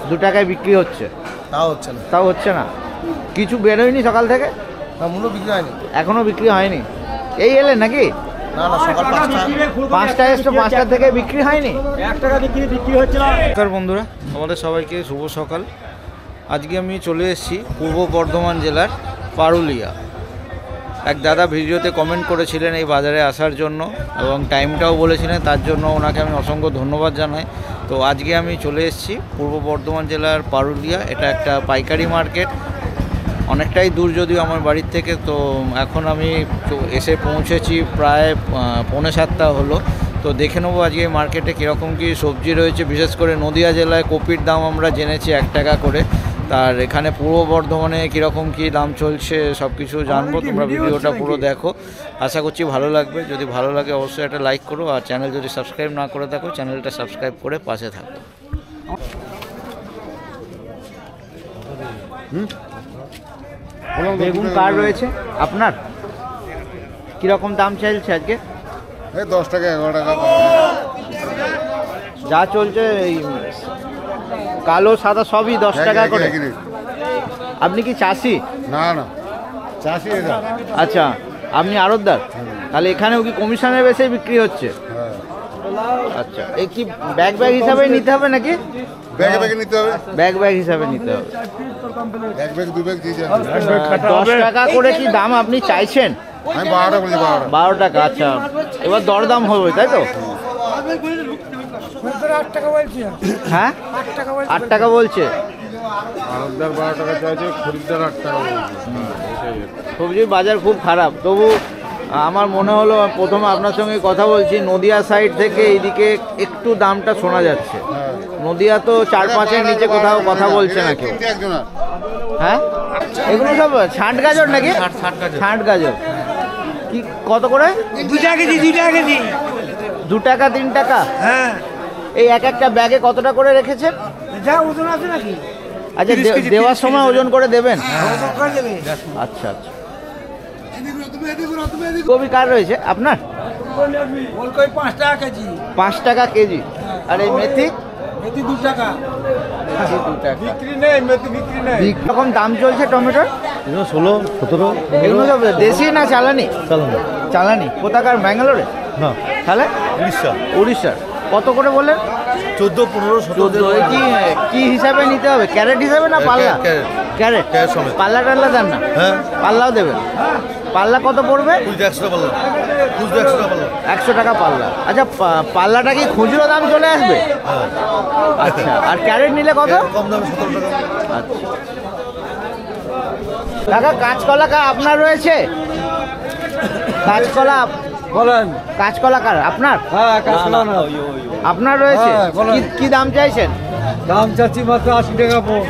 দু টাকায় বিক্রি হচ্ছে, তাও হচ্ছে না। কিছু বেরোয়নি সকাল থেকে? না, মূল্য বিক্রি হয়নি এখনো বিক্রি হয়নি। এই এলেন নাকি? না না, সকাল 5টায় এসে 5টা থেকে বিক্রি হয়নি। 1 টাকা বিক্রি হচ্ছে না। নমস্কার বন্ধুরা, আমাদের সবাইকে শুভ সকাল। আজকে আমি চলে এসেছি পূর্ব বর্ধমান জেলার পারুলিয়া। এক দাদা ভিডিওতে কমেন্ট করেছিলেন এই বাজারে আসার জন্য এবং টাইমটাও বলেছিলেন, তার জন্য ওনাকে আমি অসংখ্য ধন্যবাদ জানাই। তো আজকে আমি চলে এসেছি পূর্ব বর্ধমান জেলার পারুলিয়া। এটা একটা পাইকারি মার্কেট, অনেকটাই দূর যদিও আমার বাড়ির থেকে। তো এখন আমি এসে পৌঁছেছি প্রায় 6:45 হলো। তো দেখে নেবো আজকে মার্কেটে কীরকম কী সবজি রয়েছে। বিশেষ করে নদিয়া জেলায় কপির দাম আমরা জেনেছি 1 টাকা করে, তার এখানে পূর্ব বর্ধমানে কীরকম কী দাম চলছে সব কিছু জানবো। তোমরা ভিডিওটা পুরো দেখো, আশা করছি ভালো লাগবে। যদি ভালো লাগে অবশ্যই একটা লাইক করো, আর চ্যানেল যদি সাবস্ক্রাইব না করে থাকো চ্যানেলটা সাবস্ক্রাইব করে পাশে থাকো। বেগুন কার রয়েছে আপনার? কীরকম দাম চাইছে আজকে? 10 টাকা 11 টাকা যা চলছে এই কালো সাদা সবই 10 টাকা করে। আপনি কি চাষি? না না, চাষি। আচ্ছা, আপনি আড়তদার? তাহলে এখানেও কি কমিশনের বেশি বিক্রি হচ্ছে? আচ্ছা, এই কি ব্যাগ হিসাবে নিতে হবে নাকি? ব্যাগে নিতে হবে, ব্যাগ হিসাবে নিতে হবে। 1 ব্যাগ 2 ব্যাগ দিয়ে 10 টাকা করে কি দাম আপনি চাইছেন? আমি 12 টাকা বলছি। 12 টাকা। আচ্ছা, এবার দরদাম হবে তাই তো? হ্যাঁ, 8 টাকা বলছে। আড়তদার 12 টাকা চাইছে, খরিদ্দার 8 টাকা বলছে। সবজির বাজার খুব খারাপ। তবু আমার মনে হলো প্রথমে আপনার সঙ্গে কথা বলছি, নদিয়া সাইড থেকে এইদিকে একটু দামটা শোনা যাচ্ছে। নদিয়া তো 4-5-এর নিচে কোথাও কথা বলছে না কেউ। হ্যাঁ, এগুলো সব ছাঁট গাজর নাকি? ছাঁট গাজর কি কত করে? 2 টাকা কেজি। 2 টাকা 3 টাকা? হ্যাঁ। এই একটা ব্যাগে কতটা করে রেখেছেন? যা ওজন আছে নাকি? আচ্ছা, দেওয়ার সময় ওজন করে দেবেন? আচ্ছা আচ্ছা। কপি কার রয়েছে আপনার? ফুলকপি 5 টাকা কেজি। 5 টাকা কেজি। আর এই মেথি? মেথি 2 টাকা। 2 টাকা বিক্রি নেই, মেথি বিক্রি নেই। কিরকম দাম চলছে টমেটোর? 16, 17। এগুলো সব দেশি না চালানি? চালানি। কোথাকার? ব্যাঙ্গালোরে? না, তাহলে উড়িষ্যার। কত করে বললেন? 14, 15, 17। কি হিসাবে নিতে হবে? ক্যারেট হিসাবে না পাল্লা? ক্যারেট। পাল্লা টাল্লা দেন না? হ্যাঁ, পাল্লাও দেবেন। পাল্লা কত পড়বে? 100 টাকা পাল্লা। আচ্ছা, পাল্লাটা কি খুচরো দাম চলে আসবে? আচ্ছা, আর ক্যারেট নিলে কত? কম দামে 17 টাকা। আচ্ছা কাকা, কাঁচকলা আপনার রয়েছে? কাঁচকলা বলেন। কাঁচকলা কার আপনার? হ্যাঁ, কাঁচকলা না। আপনার রয়েছে? কি দাম চাইছেন? দাম চাচ্ছি মাত্র 80 টাকা পোন।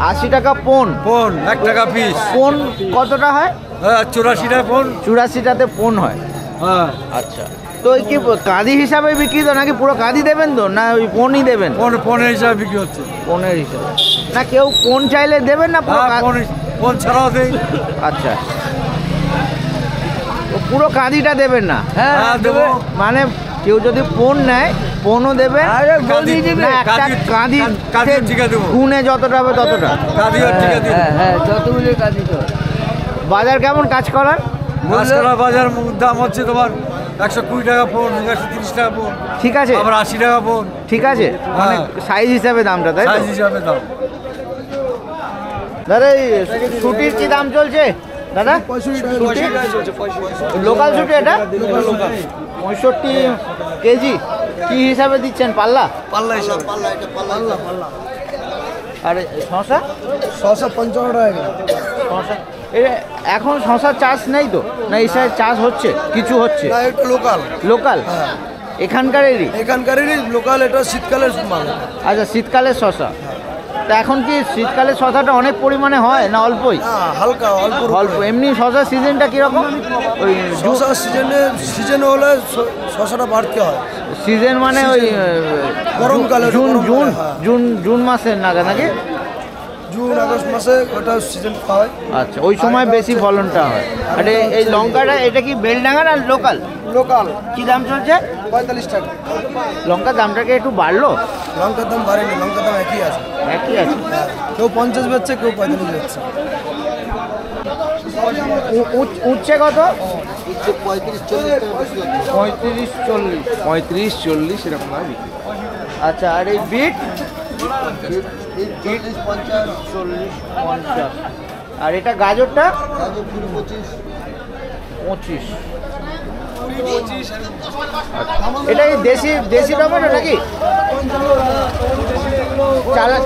80 টাকা পোন? 1 টাকা পিস। পোন কতটা হয়? 84 টাকা পোন। 84টাতে পোন হয়? হ্যাঁ। আচ্ছা, তো ওই কি কাঁদি হিসাবে বিক্রি তো নাকি পুরো কাঁদি দেবেন তো, না ওই পোনই দেবেন? পোনের হিসাবে বিক্রি হচ্ছে। পোনের হিসাবে না, কেউ পোন চাইলে দেবেন না? পুরো পোন ছাড়াও দেই। আচ্ছা, পুরো কাঁদিটা দেবেন না? হ্যাঁ দেবো। মানে কেউ যদি পোন নেয় পোনও দেবেন না, একটা কাঁদি গুনে যতটা হবে ততটা? হ্যাঁ, যতগুলো কাঁদি। তো বাজার কেমন কাঁচকলার? বাজার দাম হচ্ছে তোমার 120 টাকা পোন, 130 টাকা পোন। ঠিক আছে, আবার 80 টাকা পোন। ঠিক আছে, মানে সাইজ হিসাবে দামটা, তাই সাইজ হিসাবে দাম। দাদা, এই ছুটির কি দাম চলছে দাদা? লোকাল ছুটি এটা 65 কেজি। কি হিসাবে দিচ্ছেন? পাল্লা? পাল্লা হিসাবে। আর শশা? 55 টাকা। শশা এখন শশার চাষ নেই তো, না এই সাইড চাষ হচ্ছে? কিছু হচ্ছে লোকাল এখানকারেরই লোকাল। এটা শীতকালের মাল। আচ্ছা, শীতকালের শশা। তা এখন কি শীতকালের শশাটা অনেক পরিমাণে হয় না অল্পই? হালকা অল্প। এমনি শশার সিজনটা কিরকম? ওই শশার সিজন হলে শশাটা বাড়তে হয়। সিজন মানে ওই গরমকালে, জুন মাসের নাগাদ নাকি? জুন আগস্ট মাসে ওটা সিজন হয়। আচ্ছা, ওই সময় বেশি ফলনটা হয়। আর এই লঙ্কাটা এটা কি বেলডাঙ্গা না লোকাল? লোকাল। কি দাম চলছে? 45 টাকা। লঙ্কার দামটা কি একটু বাড়লো? লঙ্কার দাম বাড়েনি, লঙ্কার দাম একই আছে। একই আছে। কেউ 50 বেচছে, কেউ 45 বেচছে। উঠছে কত? 35-40 এরকম আর বিক্রি। আচ্ছা, আর এই বিট? 40-50। আর এটা গাজরটা? 25। এটা কি দেশি টমেটো নাকি?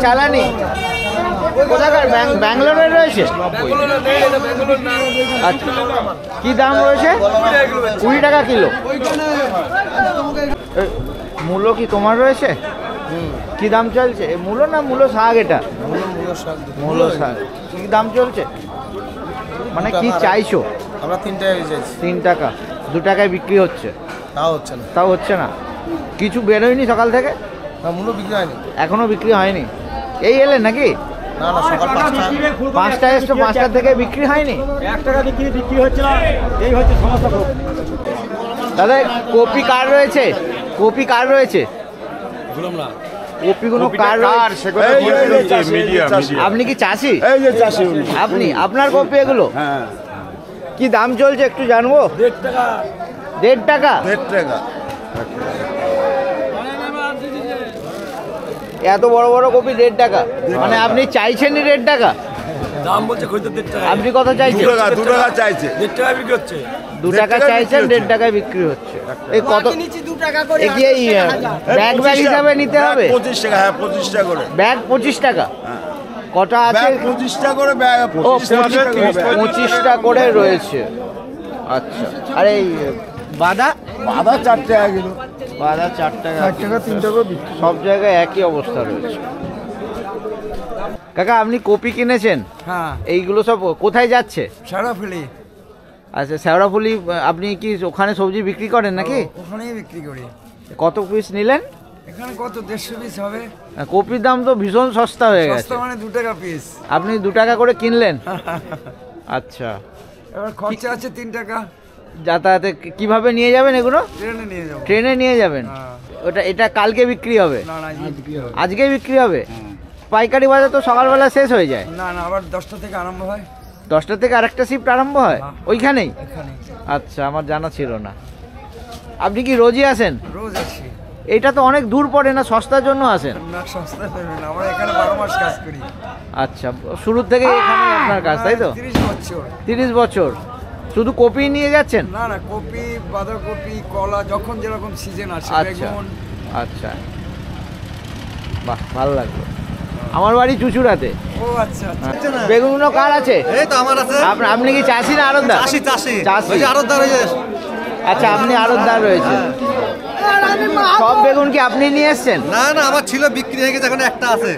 চালানি? কোথাকার? ব্যাঙ্গালোরে রয়েছে? আচ্ছা, কি দাম রয়েছে? 20 টাকা কিলো। মূলো কি তোমার রয়েছে? কি দাম চলছে? মূলো না মূলো শাক? এটা মূলো শাক। কি দাম চলছে? মানে কি চাইছো? আমরা 3 টাকা চাইছি। 3 টাকা। 2 টাকায় বিক্রি হচ্ছে? তাও হচ্ছে না। কিছু বেরোয়নি সকাল থেকে? না, মূল্য বিক্রি হয়নি এখনো বিক্রি হয়নি। এই এলেন নাকি? না না, সকাল 5টা এসছো, 5টা থেকে বিক্রি হয়নি? 1 টাকা বিক্রি হচ্ছে না, এই হচ্ছে সমস্যা। দাদা, কপি কার রয়েছে? কপি কার রয়েছে? কপিগুলো কার রয়েছে? আপনি কি চাষি? এই যে চাষি আপনি, আপনার কপি এগুলো? হ্যাঁ। কি দাম চলছে একটু জানবো? 1.5 টাকা। 1.5 টাকা? 1.5 টাকা। এত বড় বড় কপি 1.5 টাকা? মানে আপনি চাইছেনই 1.5 টাকা? দাম বলছে কইতে 1.5 টাকা। আপনি কত চাইছেন? 2 টাকা চাইছে। 1.5 টাকা বিক্রি হচ্ছে। 2 টাকা চাইছেন, 1.5 টাকায় বিক্রি হচ্ছে। এই কত? এ কি এই ব্যাগ হিসাবে নিতে হবে? 25 টাকা। হ্যাঁ, 25 টাকা করে ব্যাগ 25 টাকা? কটা আছে? 25 টাকা করে ব্যাগ। ও, 25টা করে রয়েছে। আচ্ছা, আর এই বাদা? বাদা 4 টাকা কিলো। বাদা 4 টাকা। 4 টাকা 3 টাকা বিক্রি। সব জায়গায় একই অবস্থা রয়েছে। কাকা, আপনি কপি কিনেছেন? হ্যাঁ। এইগুলো সব কোথায় যাচ্ছে? সারা ফেলি। আচ্ছা, শেওড়াফুলি। আপনি কি ওখানে সবজি বিক্রি করেন নাকি? ওখানেই বিক্রি করি। কত পিস নিলেন? এখানে কত 150 পিস হবে। কপির দাম তো ভীষণ সস্তা হয়ে গেছে। সস্তা মানে 2 টাকা পিস। আপনি 2 টাকা করে কিনলেন? আচ্ছা, এবার খরচা আছে 3 টাকা। যাতায়াতে কিভাবে নিয়ে যাবেন এগুলো? ট্রেনে নিয়ে যাবো। ট্রেনে নিয়ে যাবেন? হ্যাঁ। এটা কালকে বিক্রি হবে? না না, আজকে বিক্রি হবে। আজকেই বিক্রি হবে? পাইকারি বাজার তো সকালবেলা শেষ হয়ে যায়। না না, আবার 10টা থেকে আরম্ভ হয়। 10টা থেকে আরেকটা শিফট আরম্ভ হয় হ্যাঁ। ওইখানেই? এখানে আচ্ছা, আমার জানা ছিল না। আপনি কি রোজই আসেন? রোজ আসি। এটা তো অনেক দূর পড়ে না, সস্তার জন্য আসেন? না, সস্তা পাবেন না, আমরা এখানে 12 মাস কাজ করি। আচ্ছা, শুরু থেকে এখানে আপনার কাজ, তাই তো? 30 বছর। 30 বছর শুধু কপি নিয়ে যাচ্ছেন? না না, কপি, বাঁধাকপি, কলা, যখন যেরকম সিজন আসে। আচ্ছা বেগুন। আচ্ছা, বাহ, ভালো লাগলো। আমার বাড়ি চুচুড়াতে। ও আচ্ছা আচ্ছা। বেগুনগুলো কার আছে? এই তো আমার আছে। আপনি কি চাষি না আড়তদার? চাষি। চাষি। আরতদার হয়ে যায়। আচ্ছা, আপনি আড়তদার রয়েছে। সব বেগুন কি আপনি নিয়ে এসছেন? না না, আমার ছিল, বিক্রি হয়ে গেছে, এখন একটা আছে।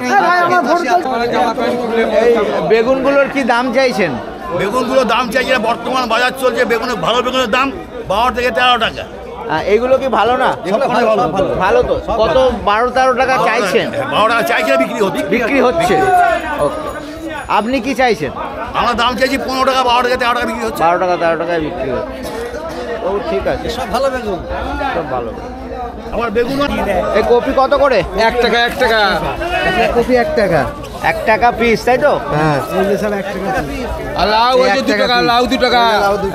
এই বেগুনগুলোর কি দাম চাইছেন? বেগুনগুলো দাম চাইছে, বর্তমান বাজার চলছে বেগুনের, ভালো বেগুনের দাম 12 থেকে 13 টাকা। এগুলো কি ভালো না? ভালো তো। কত? 12-13 টাকা চাইছেন? 12 টাকা চাইছে, বিক্রি হচ্ছে। বিক্রি হচ্ছে। ওকে, আপনি কি চাইছেন? আমরা দাম চাইছি 15 টাকা, 12 থেকে 13 টাকা বিক্রি হচ্ছে। 12 টাকা 13 টাকায় বিক্রি হচ্ছে। ও, ঠিক আছে, সব ভালো বেগুন। সব ভালো। আমার বেগুন এই কপি কত করে? 1 টাকা 1 টাকা। কপি 1 টাকা? 1 টাকা পিস, তাই তো? হ্যাঁ, এই যে সব 1 টাকা। আর লাউ ওই যে 2 টাকা, লাউ 2 টাকা।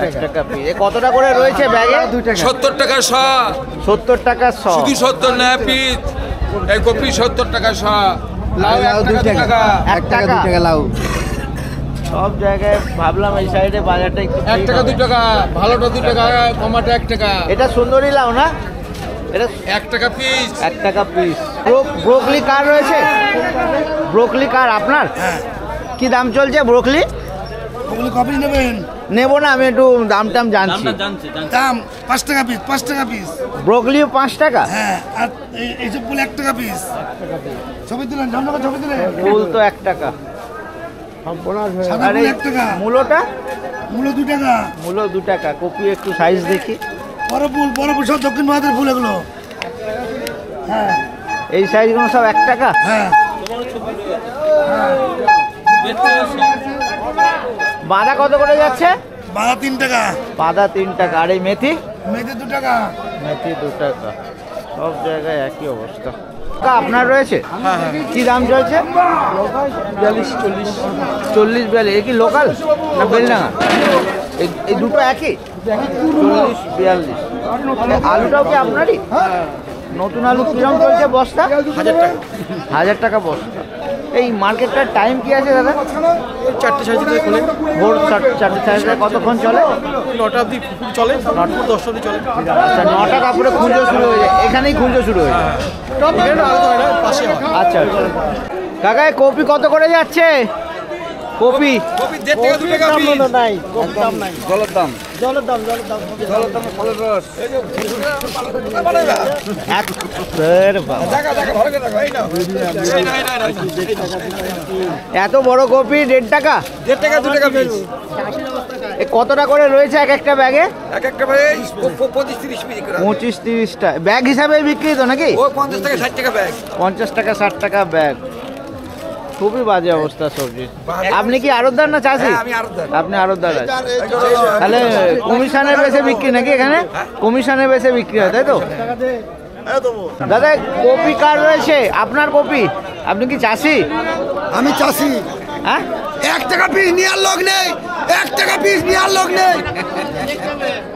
1 টাকা পিস। এ কতটা করে রয়েছে ব্যাগে? 2 টাকা। 70 টাকা শ। 70 টাকা 100। শুধু 70 না পিস। এই কপি 70 টাকা শ। লাউ 1 টাকা। 1 টাকা 2 টাকা লাউ। সব জায়গায় ভাবলাম এই সাইডে বাজারটা একটু 1 টাকা 2 টাকা, ভালোটা 2 টাকা, কমাটা 1 টাকা। এটা সুন্দরী লাউ না? এটা 1 টাকা পিস। 1 টাকা পিস। ব্রোকলি কার রয়েছে? ব্রোকলি কার আপনার? কি দাম চলছে ব্রোকলি? ওগুলো কপি নেবেন? নেবো না, আমি একটু দাম জানছি। দাম 5 টাকা পিস। 5 টাকা পিস। ব্রোকলিও 5 টাকা? হ্যাঁ, আর এইসব ফুল 1 টাকা পিস। ছবি তুলেন, ঝমঝমে ছবি তুলেন। ফুল তো 1 টাকা। সাদা আর ফুল এই 1 টাকা। মূলোটা? মূলো 2 টাকা। মূলো 2 টাকা। কপি একটু সাইজ দেখি। বড় ফুল সব দক্ষিণ ভারতের ফুল এগুলো। হ্যাঁ এই সাইজগুলো সব 1 টাকা? হ্যাঁ। বাঁধা কত করে যাচ্ছে? বাঁধা 3 টাকা, বাঁধা 3 টাকা। আর এই মেথি? মেথি 2 টাকা। মেথি 2 টাকা। সব জায়গায় একই অবস্থা। আপনার রয়েছে? কি দাম চলছে? 40 42। এ কি লোকাল না বেলডাঙা? এই দুটো একই 40 42। আলুটাও কি আপনারই? নতুন আলু কিরম চলছে বস্তা? 1000 টাকা বস্তা। এই মার্কেটটার টাইম কি আছে দাদা? 4টে 4:30 খোলে, ভোর 4টে 4:30। কতক্ষণ চলে? 9টা অবধি চলে, 9টা 10টা অবধি চলে। আচ্ছা, 9টা তারপরে খুঁজো শুরু হয়ে যায়। এখানেই খুঁজো শুরু হয়ে যায়। পাশে আচ্ছা আচ্ছা। কাকা এই কপি কত করে যাচ্ছে? কপি 1.5 টাকা 2 টাকা পিস। নাই, কম দাম নাই। জলের দাম জলের দাম ফলের রস এত বড় কপি 1.5 টাকা? 1.5 টাকা 2 টাকা পিস। এ কতটা করে রয়েছে এক একটা ব্যাগে? এক একটা ভাই 25-30 পিস করে। 25-30টা ব্যাগ হিসাবে বিক্রি তো নাকি? ও 50 টাকা 60 টাকা ব্যাগ। 50 টাকা 60 টাকা ব্যাগ। খুবই বাজে অবস্থা সবজি। আপনি কি আড়তদার না চাষি? আমি আড়তদার। আপনি আড়তদার আছে। তাহলে কমিশনের বেশে বিক্রি নাকি এখানে? কমিশনের বেশে বিক্রি হয় তাই তো? দাদা কপি কার রয়েছে? আপনার কপি? আপনি কি চাষি? আমি চাষি। হ্যাঁ 1 টাকা পিস নেওয়ার লোক নেই, 1 টাকা পিস নেওয়ার লোক নেই।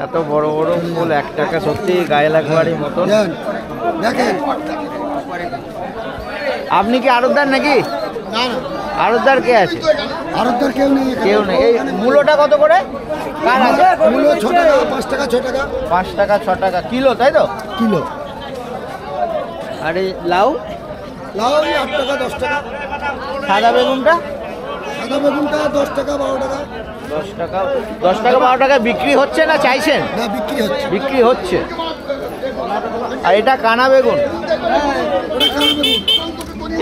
এত বড় বড় ফুল 1 টাকা, সত্যি গায়ে লাগবারই মতো। দেখেন আপনি কি আড়তদার নাকি? আড়তদার কে আছে? আরতদার কেউ নেই, কেউ নেই। এই মূলোটা কত করে? কার আছে? মূল্য 6 টাকা, 5 টাকা, 6 টাকা 5 টাকা 6 টাকা কিলো তাই তো? কিলো। আর এই লাউ? লাউ 8 টাকা 10 টাকা। সাদা বেগুনটা? সাদা বেগুনটা 10 টাকা 12 টাকা। 10 টাকা 12 টাকা বিক্রি হচ্ছে না চাইছেন? না, বিক্রি হচ্ছে। বিক্রি হচ্ছে। আর এটা কানা বেগুন,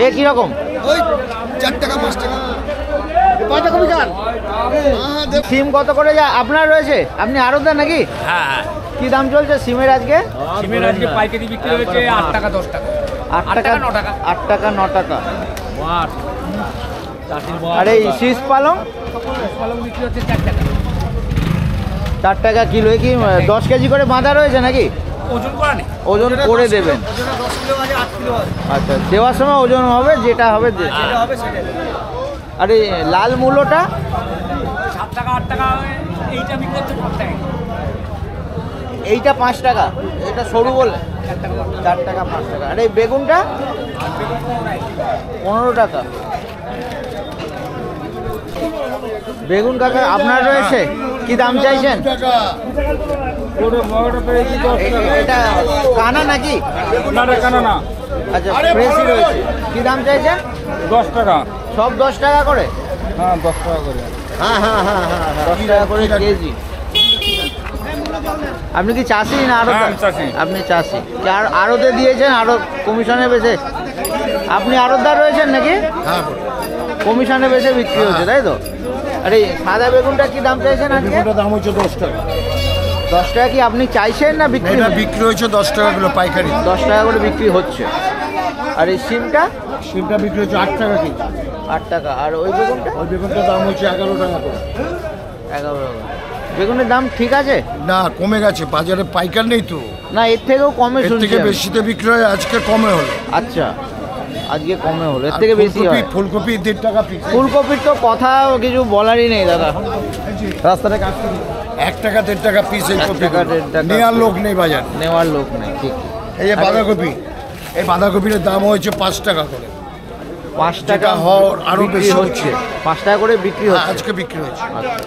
এ কিরকম? ওই 4 টাকা 5 টাকা। সিম কত করে যা আপনার রয়েছে? আপনি আড়তদার নাকি? হ্যাঁ, কি দাম চলছে সিমের আজকে? সিমের আজকে পাইকারি বিক্রি হচ্ছে 8 টাকা 10 টাকা। 8 টাকা 9 টাকা। 8 টাকা 9 টাকা। আর এই শীষ পালং? পালং বিক্রি হচ্ছে 4 টাকা। 4 টাকা কিলো। এ কি 10 কেজি করে বাঁধা রয়েছে নাকি? ওজন করা নেই। ওজন করে দেবেন? 10 কিলো আছে, 8 কিলো আছে। আচ্ছা, দেওয়ার সময় ওজন হবে, যেটা হবে যেটা হবে সেটাই। আর এই লাল মূলোটা? 7 টাকা 8 টাকা। এইটা বিক্রি হচ্ছে 5 টাকা। এইটা 5 টাকা, এটা সরু বলে 4 টাকা 5 টাকা। আর এই বেগুনটা 15 টাকা। বেগুন কাকা আপনার রয়েছে? কি দাম চাইছেন? এটা কানা নাকি? না। আচ্ছা, ফ্রেশই রয়েছে। কি দাম চাইছেন? 10 টাকা। সব 10 টাকা করে? হ্যাঁ 10 টাকা করে। হ্যাঁ 10 টাকা করে কেজি। আপনি কি চাষি না আরো? হ্যাঁ, আমি চাষি। আপনি চাষি। আর আড়তে দিয়েছেন আরো কমিশনে বেশে? আপনি আড়তদার রয়েছেন নাকি? হ্যাঁ, কমিশনে বেশে বিক্রি হচ্ছে তাই তো? আরে সাদা বেগুনটা কি দাম চাইছেন আজকে? বেগুনটার দাম হচ্ছে 10 টাকা। 10 টাকা কি আপনি চাইছেন না বিক্রি? এটা বিক্রি হয়েছে 10 টাকা কিলো পাইকারি। 10 টাকা করে বিক্রি হচ্ছে। আর এই সিমটা? সিমটা বিক্রি হচ্ছে 8 টাকা কেজি। 8 টাকা। আর ওই বেগুনটা? ওই বেগুনটার দাম হচ্ছে 11 টাকা করে। 11 টাকা। বেগুনের দাম ঠিক আছে? না, কমে গেছে, বাজারে পাইকার নেই তো। না, এর থেকেও কমে এর শুনছি থেকে আমি। বেশিতে বিক্রি হয়, আজকে কমে হলো। আচ্ছা, আজকে কমে হলো, এর আর থেকে বেশি হয়। ফুলকপি 1.5 টাকা পিস। ফুলকপির তো কথা কিছু বলারই নেই দাদা। রাস্তাটা 1 টাকা 1.5 টাকা পিস এই 1 কপি। টাকা 1.5 টাকা। নেওয়ার লোক নেই বাজার। নেওয়ার লোক নেই, ঠিক। এই যে বাঁধাকপি, এই বাঁধাকপির দাম হচ্ছে 5 টাকা করে। 5 টাকা যেটা হওয়ার আরো বিক্রি বেশি হচ্ছে। 5 টাকা করে বিক্রি হচ্ছে আজকে বিক্রি হচ্ছে। আচ্ছা।